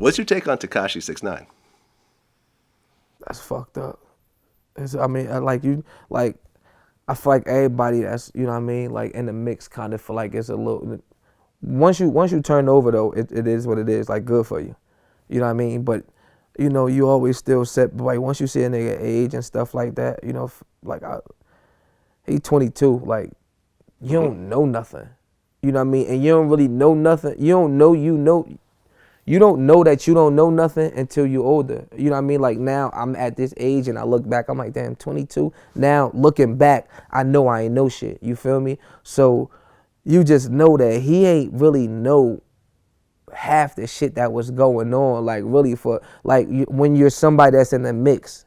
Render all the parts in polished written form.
What's your take on Tekashi 6ix9ine? That's fucked up. I mean, I feel like everybody that's, you know what I mean, like in the mix kind of feel like it's a little, once you turn over though, it is what it is, like good for you. You know what I mean? But, you know, you always still set, like once you see a nigga age and stuff like that, you know, like he 22, like you don't know nothing. You know what I mean? And you don't really know nothing. You don't know you don't know that you don't know nothing until you're older. You know what I mean? Like now I'm at this age and I look back, I'm like, damn, 22. Now looking back, I know I ain't know shit. You feel me? So you just know that he ain't really know half the shit that was going on. Like really for, like when you're somebody that's in the mix,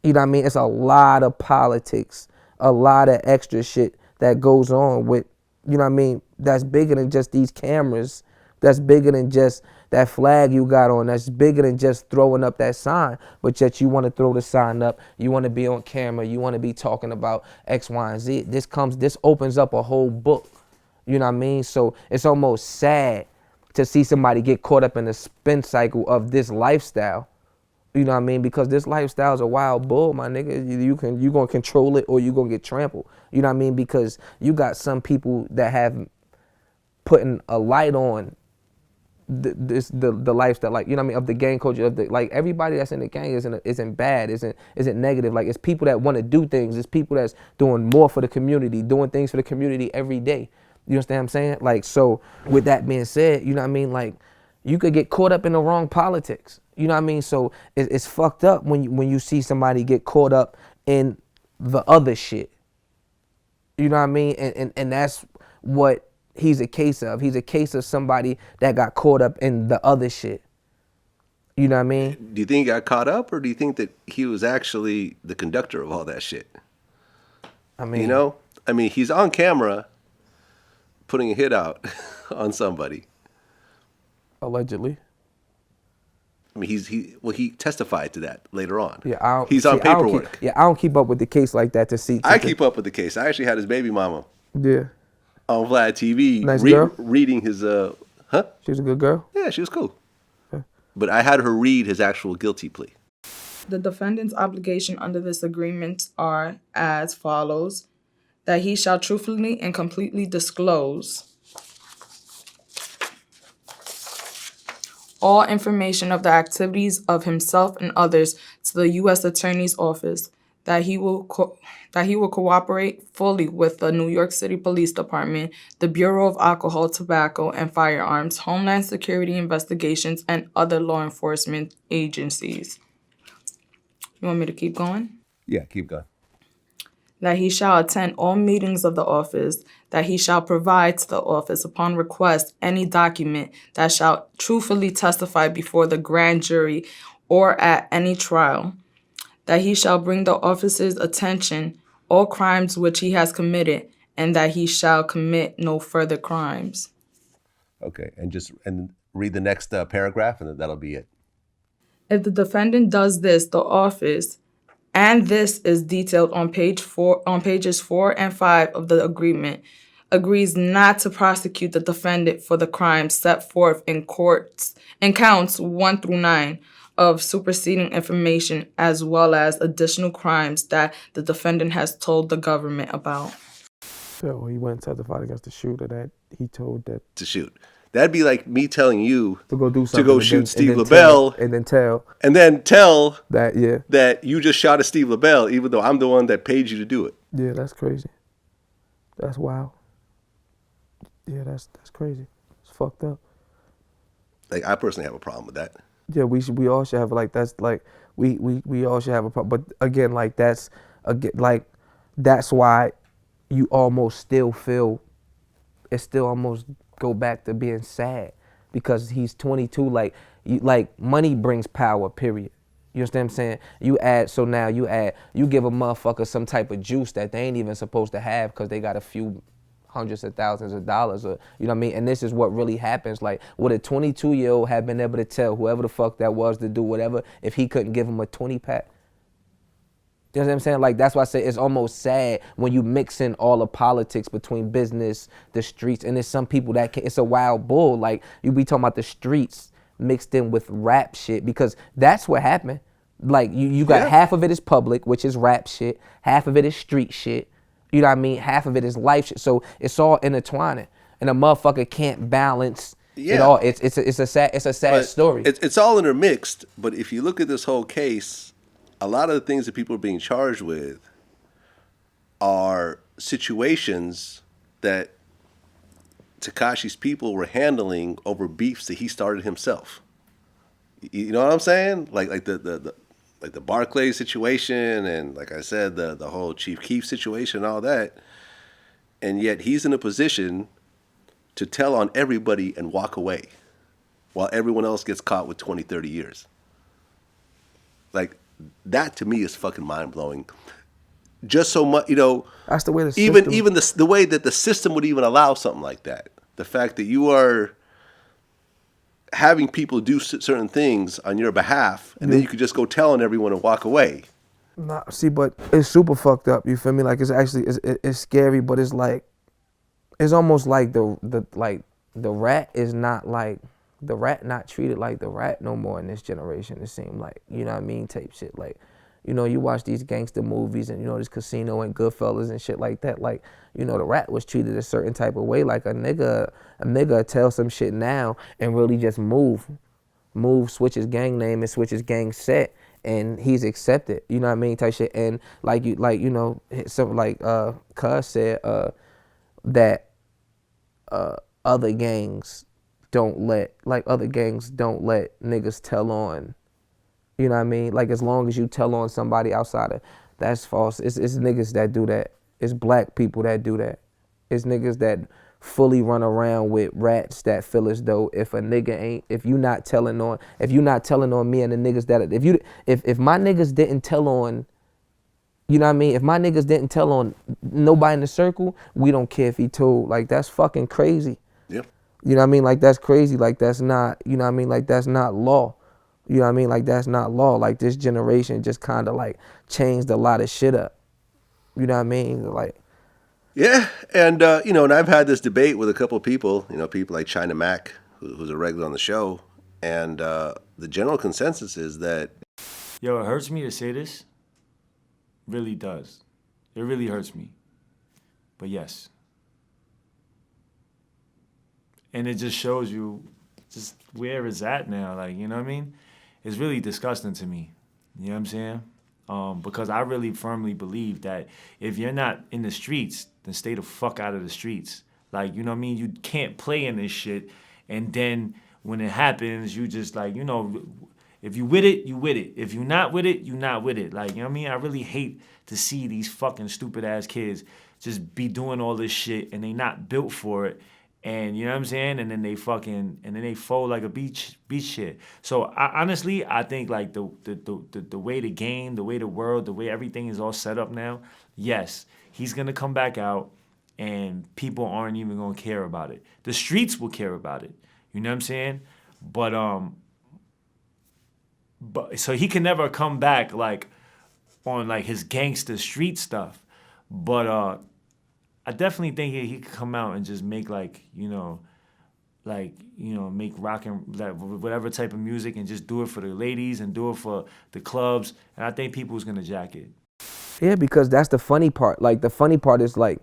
you know what I mean? It's a lot of politics, a lot of extra shit that goes on with, you know what I mean? That's bigger than just these cameras. That's bigger than just that flag you got on. That's bigger than just throwing up that sign. But yet you want to throw the sign up. You want to be on camera. You want to be talking about X, Y, and Z. This opens up a whole book. You know what I mean? So it's almost sad to see somebody get caught up in the spin cycle of this lifestyle. You know what I mean? Because this lifestyle is a wild bull, my nigga. You gonna control it or you gonna get trampled. You know what I mean? Because you got some people that have putting a light on the lifestyle, like, you know what I mean, of the gang culture, of the, like, everybody that's in the gang isn't bad, isn't negative. Like, it's people that want to do things. It's people that's doing more for the community, doing things for the community every day. You understand what I'm saying? Like, so with that being said, you know what I mean, like, you could get caught up in the wrong politics. You know what I mean? So it's fucked up when you see somebody get caught up in the other shit. You know what I mean? And that's what he's a case of. He's a case of somebody that got caught up in the other shit. You know what I mean? Do you think he got caught up, or do you think that he was actually the conductor of all that shit? I mean, You know? I mean, he's on camera putting a hit out on somebody. allegedly. I mean, he testified to that later on. Yeah, he's on paperwork. I don't keep up with the case like that to see. I keep up with the case. I actually had his baby mama Yeah. on Vlad TV Nice girl? reading his huh? She was a good girl. Yeah, she was cool. But I had her read his actual guilty plea. The defendant's obligation under this agreement are as follows: that he shall truthfully and completely disclose all information of the activities of himself and others to the U.S. Attorney's Office, that he will cooperate fully with the New York City Police Department, the Bureau of Alcohol, Tobacco, and Firearms, Homeland Security Investigations, and other law enforcement agencies. You want me to keep going? Yeah, keep going. That he shall attend all meetings of the office, that he shall provide to the office upon request any document that shall truthfully testify before the grand jury or at any trial, that he shall bring the office's attention all crimes which he has committed, and that he shall commit no further crimes. Okay, and read the next paragraph, and that'll be it. If the defendant does this, the office, and this is detailed on pages 4 and 5 of the agreement, agrees not to prosecute the defendant for the crimes set forth in counts 1 through 9 of superseding information, as well as additional crimes that the defendant has told the government about. So he went and testified against the shooter that he told that To shoot. That'd be like me telling you to go do something, to go shoot Steve LaBelle, and then tell that that you just shot at Steve LaBelle, even though I'm the one that paid you to do it. Yeah, that's crazy. That's wild. Yeah, that's crazy. It's fucked up. Like, I personally have a problem with that. Yeah, we all should have, like, that's like we all should have a problem. But again, like, that's why you almost still feel it still almost go back to being sad, because he's 22. Like money brings power, period. You understand what I'm saying? You give a motherfucker some type of juice that they ain't even supposed to have because they got a few hundreds of thousands of dollars, or, you know what I mean? And this is what really happens. Like, would a 22-year-old have been able to tell whoever the fuck that was to do whatever if he couldn't give him a 20-pack? You know what I'm saying? Like, that's why I say it's almost sad when you mix in all the politics between business, the streets, and there's some people that it's a wild bull. Like, you be talking about the streets, mixed in with rap shit, because that's what happened. Like you got half of it is public, which is rap shit, half of it is street shit, you know what I mean, half of it is life shit, so it's all intertwining, and a motherfucker can't balance it all. It's a sad story. It's all intermixed, but if you look at this whole case, a lot of the things that people are being charged with are situations that Tekashi's people were handling over beefs that he started himself. You know what I'm saying? Like the Barclays situation, and like I said, the whole Chief Keef situation and all that. And yet he's in a position to tell on everybody and walk away while everyone else gets caught with 20, 30 years. Like, that to me is fucking mind-blowing. Just so much, that's the way the system, even the way that the system would even allow something like that. The fact that you are having people do certain things on your behalf, and then you could just go tell on everyone and walk away. Nah, see, but it's super fucked up. You feel me? Like, it's actually it's scary, but it's like, it's almost like the rat is not like, the rat not treated like the rat no more in this generation. It seemed like, you know what I mean, type shit. Like, you watch these gangster movies and this Casino and Goodfellas and shit like that. Like, the rat was treated a certain type of way. Like a nigga tell some shit now and really just move, switch his gang name and switch his gang set, and he's accepted. You know what I mean, type shit. And something like Cuz said that other gangs don't let niggas tell on. You know what I mean? Like, as long as you tell on somebody outside of, that's false. It's niggas that do that. It's black people that do that. It's niggas that fully run around with rats that feel as though if you not telling on me and the niggas that, if my niggas didn't tell on, you know what I mean? If my niggas didn't tell on nobody in the circle, we don't care if he told. Like, that's fucking crazy. Yep. You know what I mean? Like, that's crazy. Like, that's not, you know what I mean? Like, that's not law. You know what I mean? Like, that's not law. Like, this generation just kind of like changed a lot of shit up. You know what I mean? Like, yeah, and and I've had this debate with a couple of people. People like China Mac, who's a regular on the show, and the general consensus is that, yo, it hurts me to say this. Really does. It really hurts me. But yes. And it just shows you just where it's at now. Like, you know what I mean? It's really disgusting to me. You know what I'm saying? Because I really firmly believe that if you're not in the streets, then stay the fuck out of the streets. Like, you know what I mean? You can't play in this shit. And then when it happens, you just like, if you with it, you with it. If you not with it, you not with it. Like, you know what I mean? I really hate to see these fucking stupid ass kids just be doing all this shit and they not built for it. And you know what I'm saying? And then they fold like a beach shit. So honestly, I think like the way the game, the way the world, the way everything is all set up now, yes, he's gonna come back out and people aren't even gonna care about it. The streets will care about it. You know what I'm saying? But so he can never come back like on like his gangster street stuff. But I definitely think he could come out and just make make rock and like whatever type of music and just do it for the ladies and do it for the clubs. And I think people's gonna jack it. Yeah, because that's the funny part. Like, the funny part is like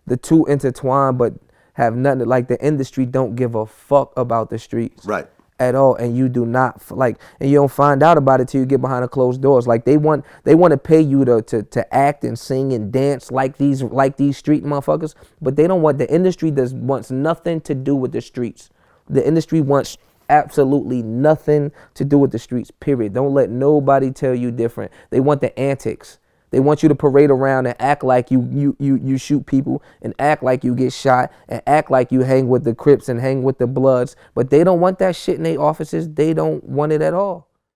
the two intertwine, but have nothing. Like, the industry don't give a fuck about the streets. right. At all, and you do not and you don't find out about it till you get behind the closed doors. Like, they want to pay you to act and sing and dance like these street motherfuckers, but they don't want, the industry wants nothing to do with the streets. The industry wants absolutely nothing to do with the streets, period. Don't let nobody tell you different. They want the antics. They want you to parade around and act like you shoot people and act like you get shot and act like you hang with the Crips and hang with the Bloods. But they don't want that shit in their offices. They don't want it at all.